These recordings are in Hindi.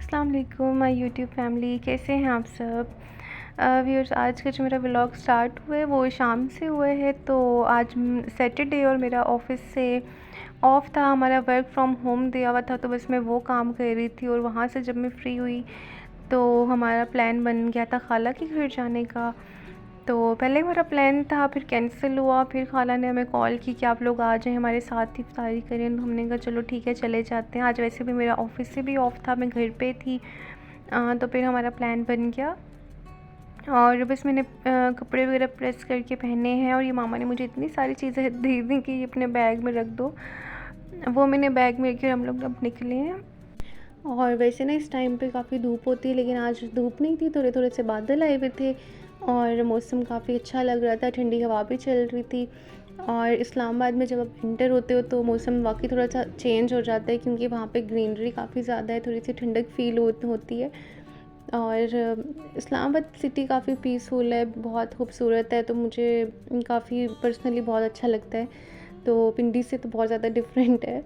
अस्सलाम वालेकुम माय यूट्यूब फैमिली, कैसे हैं आप सब। व्यूअर्स, आज का जो मेरा व्लॉग स्टार्ट हुआ है वो शाम से हुआ है। तो आज सैटरडे और मेरा ऑफिस से ऑफ था, हमारा वर्क फ्रॉम होम दिया हुआ था, तो बस मैं वो काम कर रही थी। और वहाँ से जब मैं फ्री हुई तो हमारा प्लान बन गया था खाला के घर जाने का। तो पहले हमारा प्लान था, फिर कैंसिल हुआ, फिर खाला ने हमें कॉल की कि आप लोग आ जाएं हमारे साथ इफ्तारी करें। तो हमने कहा चलो ठीक है चले जाते हैं। आज वैसे भी मेरा ऑफिस से भी ऑफ था, मैं घर पे थी। तो फिर हमारा प्लान बन गया और बस मैंने कपड़े वगैरह प्रेस करके पहने हैं। और ये मामा ने मुझे इतनी सारी चीज़ें दे दी कि ये अपने बैग में रख दो। वो मैंने बैग में रखी और हम लोग अब निकले हैं। और वैसे ना इस टाइम पे काफ़ी धूप होती है, लेकिन आज धूप नहीं थी, थोड़े थोड़े से बादल आए हुए थे और मौसम काफ़ी अच्छा लग रहा था, ठंडी हवा भी चल रही थी। और इस्लामाबाद में जब आप इंटर होते हो तो मौसम वाकई थोड़ा सा चेंज हो जाता है, क्योंकि वहाँ पे ग्रीनरी काफ़ी ज़्यादा है, थोड़ी सी ठंडक फील होती है। और इस्लामाबाद सिटी काफ़ी पीसफुल है, बहुत खूबसूरत है, तो मुझे काफ़ी पर्सनली बहुत अच्छा लगता है। तो पिंडी से तो बहुत ज़्यादा डिफरेंट है।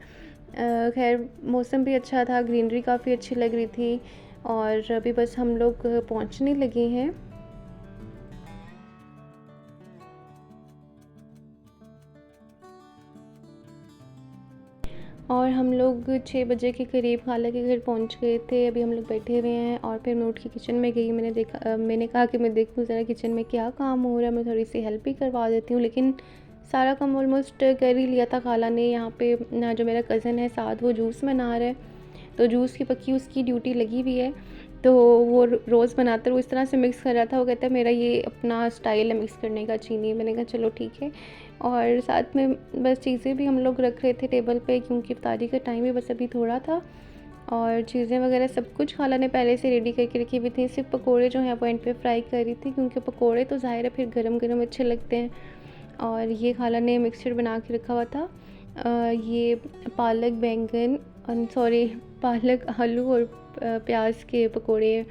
खैर, मौसम भी अच्छा था, ग्रीनरी काफ़ी अच्छी लग रही थी। और अभी बस हम लोग पहुंचने लगे हैं। और हम लोग 6 बजे के करीब खाला के घर पहुंच गए थे। अभी हम लोग बैठे हुए हैं और फिर मैं उठ के किचन में गई। मैंने कहा कि मैं देखूं ज़रा किचन में क्या काम हो रहा है, मैं थोड़ी सी हेल्प भी करवा देती हूँ। लेकिन सारा काम ऑलमोस्ट कर ही लिया था खाला ने। यहाँ पे ना जो मेरा कज़न है साथ, वो जूस बना रहा है, तो जूस की पक्की उसकी ड्यूटी लगी हुई है। तो वो रोज़ बनाता है, वो इस तरह से मिक्स कर रहा था। वो कहता है मेरा ये अपना स्टाइल है मिक्स करने का, चीनी। मैंने कहा चलो ठीक है। और साथ में बस चीज़ें भी हम लोग रख रहे थे टेबल पे, क्योंकि इफ्तारी का टाइम ही बस अभी थोड़ा था। और चीज़ें वगैरह सब कुछ खाला ने पहले से रेडी करके रखी हुई थी। सिर्फ पकोड़े जो हैं वो एंड पे फ्राई कर रही थी, क्योंकि पकोड़े तो ज़ाहिर है फिर गरम गरम अच्छे लगते हैं। और ये खाला ने मिक्सचर बना के रखा हुआ था। ये पालक बैंगन, सॉरी, पालक आलू और प्याज के पकोड़े हैं।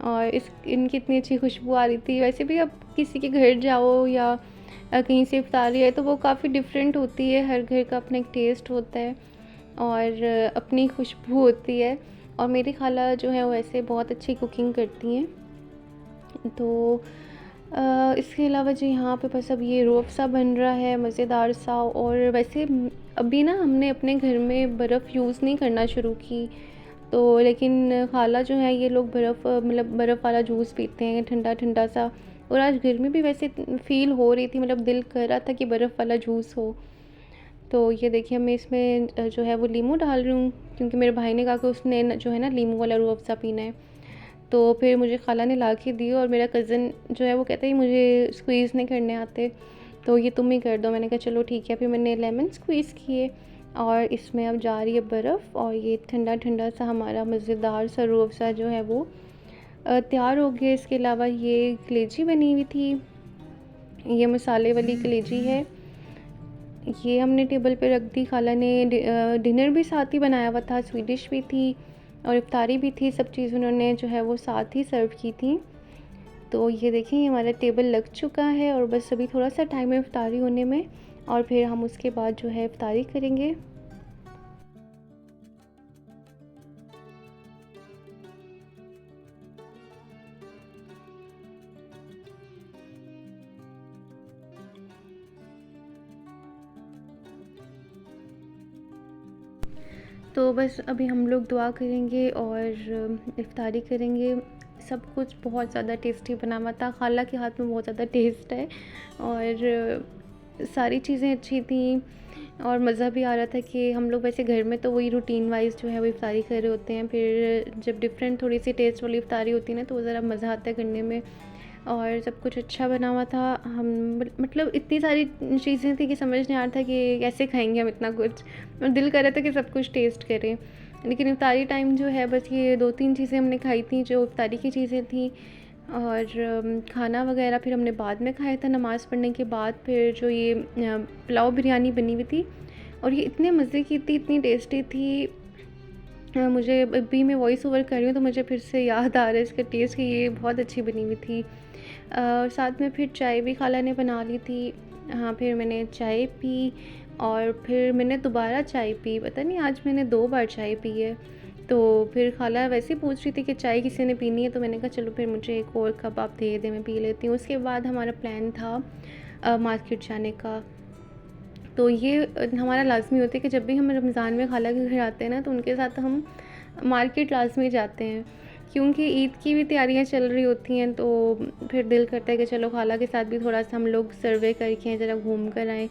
और इनकी इतनी अच्छी खुशबू आ रही थी। वैसे भी अब किसी के घर जाओ या कहीं से इफ्तारी है तो वो काफ़ी डिफरेंट होती है, हर घर का अपना एक टेस्ट होता है और अपनी खुशबू होती है। और मेरी खाला जो है वो ऐसे बहुत अच्छी कुकिंग करती हैं। तो इसके अलावा जो यहाँ पे बस अब ये रूह अफ़ज़ा बन रहा है मज़ेदार सा। और वैसे अभी ना हमने अपने घर में बर्फ़ यूज़ नहीं करना शुरू की, तो लेकिन खाला जो है ये लोग बर्फ़ वाला जूस पीते हैं, ठंडा ठंडा सा। और आज गर्मी भी वैसे फ़ील हो रही थी, मतलब दिल कर रहा था कि बर्फ़ वाला जूस हो। तो ये देखिए मैं इसमें जो है वो नींबू डाल रही हूँ, क्योंकि मेरे भाई ने कहा कि उसने जो है ना नींबू वाला रूह अफ़ज़ा पीना है। तो फिर मुझे खाला ने ला के दी और मेरा कज़न जो है वो कहता है मुझे स्क्वीज़ नहीं करने आते, तो ये तुम ही कर दो। मैंने कहा चलो ठीक है। फिर मैंने लेमन स्क्वीज़ किए और इसमें अब जा रही है बर्फ़ और ये ठंडा ठंडा सा हमारा मज़ेदार सा रूह अफ़ज़ा जो है वो तैयार हो गया। इसके अलावा ये कलेजी बनी हुई थी, ये मसाले वाली कलेजी है, ये हमने टेबल पे रख दी। खाला ने डिनर भी साथ ही बनाया हुआ था, स्वीडिश भी थी और इफ्तारी भी थी, सब चीज़ उन्होंने जो है वो साथ ही सर्व की थी। तो ये देखिए हमारा टेबल लग चुका है और बस अभी थोड़ा सा टाइम है इफ्तारी होने में, और फिर हम उसके बाद जो है इफ्तारी करेंगे। तो बस अभी हम लोग दुआ करेंगे और इफ्तारी करेंगे। सब कुछ बहुत ज़्यादा टेस्टी बना हुआ था, खाला के हाथ में बहुत ज़्यादा टेस्ट है और सारी चीज़ें अच्छी थी। और मज़ा भी आ रहा था कि हम लोग वैसे घर में तो वही रूटीन वाइज जो है वो इफ्तारी कर रहे होते हैं, फिर जब डिफरेंट थोड़ी सी टेस्ट वाली इफ्तारी होती है ना तो वो ज़रा मज़ा आता है करने में। और सब कुछ अच्छा बना हुआ था। हम मतलब इतनी सारी चीज़ें थी कि समझ नहीं आ रहा था कि कैसे खाएंगे हम इतना कुछ, और दिल कर रहा था कि सब कुछ टेस्ट करें। लेकिन इफ्तारी टाइम जो है बस ये 2-3 चीज़ें हमने खाई थी जो इफ्तारी की चीज़ें थी। और खाना वगैरह फिर हमने बाद में खाया था नमाज़ पढ़ने के बाद। फिर जो ये पुलाव बिरयानी बनी हुई थी और ये इतने मज़े की थी, इतनी टेस्टी थी। मुझे अभी मैं वॉइस ओवर कर रही हूँ तो मुझे फिर से याद आ रहा है इसका टेस्ट कि ये बहुत अच्छी बनी हुई थी। और साथ में फिर चाय भी खाला ने बना ली थी। हाँ, फिर मैंने चाय पी और फिर मैंने दोबारा चाय पी। पता नहीं आज मैंने 2 बार चाय पी है। तो फिर खाला वैसे ही पूछ रही थी कि चाय किसी ने पीनी है, तो मैंने कहा चलो फिर मुझे एक और कप आप दे दें, मैं पी लेती हूँ। उसके बाद हमारा प्लान था मार्केट जाने का। तो ये हमारा लाज़मी होता है कि जब भी हम रमज़ान में खाला के घर आते हैं ना, तो उनके साथ हम मार्केट लाज़मी जाते हैं, क्योंकि ईद की भी तैयारियां चल रही होती हैं। तो फिर दिल करता है कि चलो खाला के साथ भी थोड़ा सा हम लोग सर्वे करके आएँ, ज़रा घूम कर आएँ।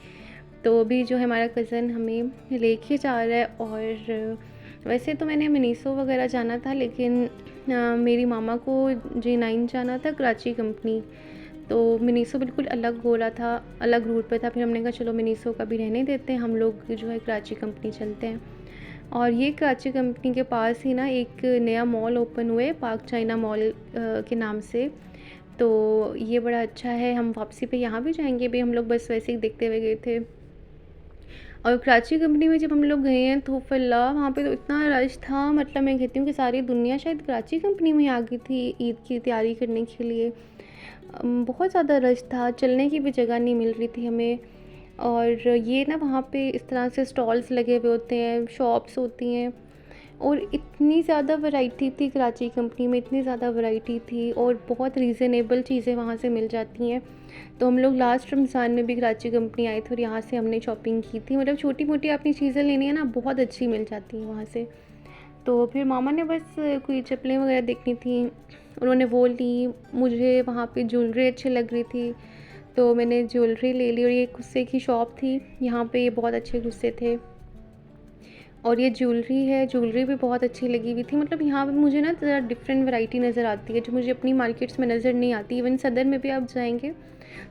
तो अभी जो है हमारा कज़न हमें लेके जा रहा है। और वैसे तो मैंने मिनीसो वगैरह जाना था, लेकिन मेरी मामा को J9 जाना था, कराची कंपनी। तो मिनीसो बिल्कुल अलग हो रहा था, अलग रूट पे था। फिर हमने कहा चलो मिनीसो का भी रहने देते हैं, हम लोग जो है कराची कंपनी चलते हैं। और ये कराची कंपनी के पास ही ना एक नया मॉल ओपन हुआ है, पार्क चाइना मॉल के नाम से। तो ये बड़ा अच्छा है। हम वापसी पे यहाँ भी जाएंगे, भी हम लोग बस वैसे ही देखते हुए गए थे। और कराची कंपनी में जब हम लोग गए हैं तो फिलहाल वहाँ पे तो इतना रश था, मतलब मैं कहती हूँ कि सारी दुनिया शायद कराची कंपनी में आ गई थी ईद की तैयारी करने के लिए। बहुत ज़्यादा रश था, चलने की भी जगह नहीं मिल रही थी हमें। और ये ना वहाँ पे इस तरह से स्टॉल्स लगे हुए होते हैं, शॉप्स होती हैं, और इतनी ज़्यादा वैरायटी थी कराची कंपनी में, इतनी ज़्यादा वैरायटी थी और बहुत रीज़नेबल चीज़ें वहाँ से मिल जाती हैं। तो हम लोग लास्ट रमज़ान में भी कराची कंपनी आए थे और यहाँ से हमने शॉपिंग की थी। मतलब छोटी मोटी अपनी चीज़ें लेनी है ना, बहुत अच्छी मिल जाती हैं वहाँ से। तो फिर मामा ने बस कोई चप्पलें वगैरह देखनी थी, उन्होंने वो ली। मुझे वहाँ पे ज्वेलरी अच्छी लग रही थी, तो मैंने ज्वेलरी ले ली। और ये गुस्से की शॉप थी, यहाँ पे ये बहुत अच्छे गुस्से थे। और ये ज्वेलरी है, ज्वेलरी भी बहुत अच्छी लगी हुई थी। मतलब यहाँ पे मुझे ना ज़रा डिफरेंट वैरायटी नज़र आती है, जो मुझे अपनी मार्केट्स में नज़र नहीं आती। इवन सदर में भी आप जाएंगे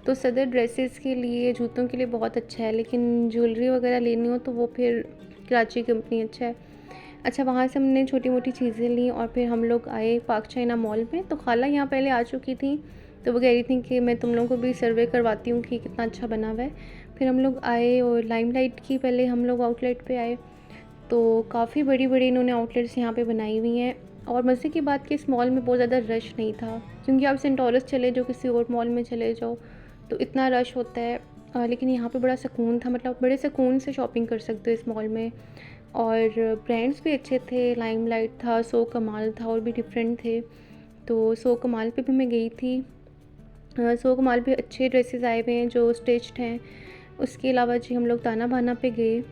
तो सदर ड्रेसेस के लिए, जूतों के लिए बहुत अच्छा है, लेकिन ज्वेलरी वगैरह लेनी हो तो वो फिर कराची कंपनी अच्छा है। अच्छा, वहाँ से हमने छोटी मोटी चीज़ें ली और फिर हम लोग आए पार्क चाइना मॉल में। तो खाला यहाँ पहले आ चुकी थी, तो वो कह रही थी कि मैं तुम लोगों को भी सर्वे करवाती हूँ कि कितना अच्छा बना हुआ है। फिर हम लोग आए और लाइमलाइट की पहले हम लोग आउटलेट पे आए। तो काफ़ी बड़ी बड़ी इन्होंने आउटलेट्स यहाँ पे बनाई हुई हैं। और मज़े की बात कि इस मॉल में बहुत ज़्यादा रश नहीं था, क्योंकि आप सेंटोरस चले जाओ, किसी और मॉल में चले जाओ तो इतना रश होता है। लेकिन यहाँ पे बड़ा सुकून था, मतलब बड़े सुकून से शॉपिंग कर सकते हो इस मॉल में। और ब्रांड्स भी अच्छे थे, लाइमलाइट था, सो कमाल था, और भी डिफरेंट थे। तो सो कमाल पे भी मैं गई थी। सो कमाल पे अच्छे ड्रेसेस आए हुए हैं जो स्टिच्ड हैं। उसके अलावा जी हम लोग ताना बाना पे गए,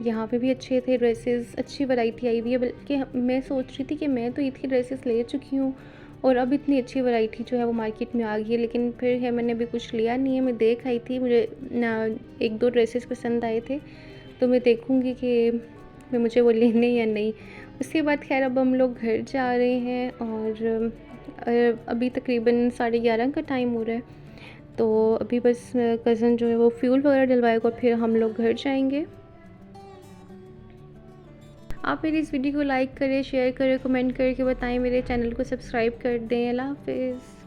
यहाँ पे भी अच्छे थे ड्रेसेस, अच्छी वैरायटी आई हुई है। बल्कि मैं सोच रही थी कि मैं तो ईद की ड्रेसेस ले चुकी हूँ और अब इतनी अच्छी वैरायटी जो है वो मार्केट में आ गई है। लेकिन फिर है, मैंने अभी कुछ लिया नहीं है। मैं देख आई थी, मुझे ना एक दो ड्रेसेस पसंद आए थे, तो मैं देखूँगी कि मैं मुझे वो लेने या नहीं। उसके बाद खैर अब हम लोग घर जा रहे हैं और अभी तकरीबन 11:30 का टाइम हो रहा है। तो अभी बस कज़न जो है वो फ्यूल वगैरह डलवाएगा, फिर हम लोग घर जाएंगे। आप मेरी इस वीडियो को लाइक करें, शेयर करें, कमेंट करके बताएं, मेरे चैनल को सब्सक्राइब कर दें। अल्लाह हाफ़िज़।